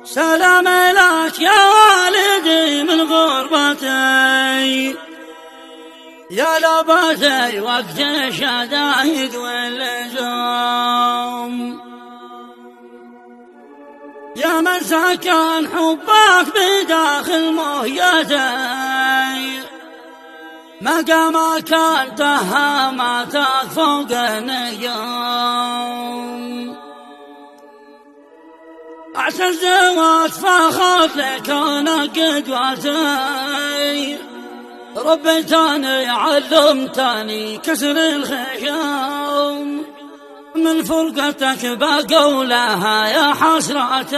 سلام لك يا والدي من غربتي، يا لبتي وقت الشدايد واللزوم، يا من سكن حبك بداخل مهيتي، مقامك انتهى ماتك فوق النجوم. اعتز واتفاخر لكونك قدوتي، ربيتني علمتني كسر الخيام، من فرقتك بقولها يا حسرتي،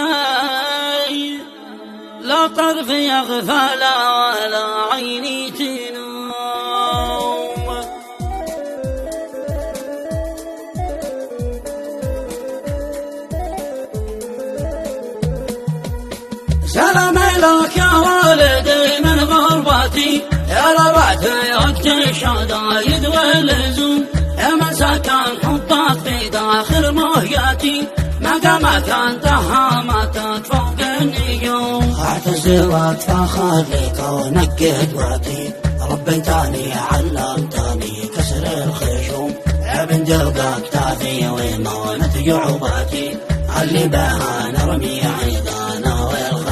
لا طرف يغفل ولا عيني تنوم. سلام لك يا والدي من غربتي، يا ربعتي وقت الشدايد واللزوم، يا من سكن حبك في داخل مهيتي، مقامك انتهى ماتت فوق النجوم. اعتز واتفاخر لكونك قدوتي، ربيتني علمتني كسر الخشوم، يا من دربك تاثي ومونة جعوباتي، علي بها نرمي عيدانا والخصوم.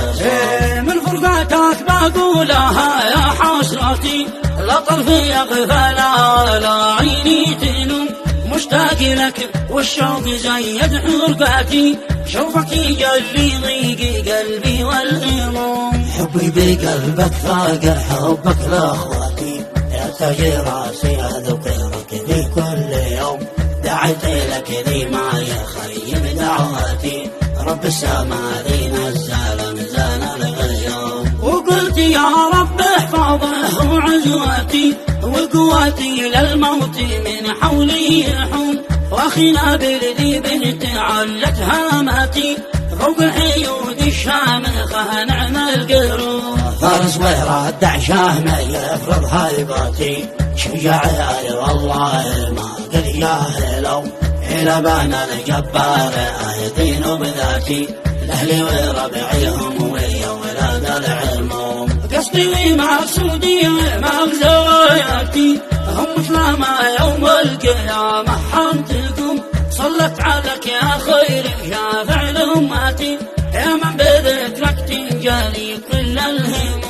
من فرقتك بقولها يا حسرتي، لا طرف يغفل ولا عيني تنوم، مشتاق لك والشوق زيد حرقتي، شوفك يجلي ضيق قلبي والغموم. حبي بقلبك فاق حبك لاخواتي، يا تاج راسي اذكرك في كل يوم، دعيت لك ذي ما يخيب دعواتي، رب السماء ذي نزل ميزان الغيوم. وقلت يا رب احفظه وعزوتي، وقوتي للموت من حولي يحوم، واخينا بلدي بنت علت هاماتي، فوق الحيود الشامخه نعم القروم. فارس ويراد دعشاه ما يفرض هيباتي، شجاع يا والله ما قد ياهلوا، إلى بانا الجبار آيتين بذاتي، لأهلي وربعيهم ويا ولاد العموم. قصدي ومقصودي ومغزواتي، هم مثل ما يوم القيامة حنتكم، صلت عليك يا خير شافع لأمتي، يا من بذكرك تنجلي كل الهموم.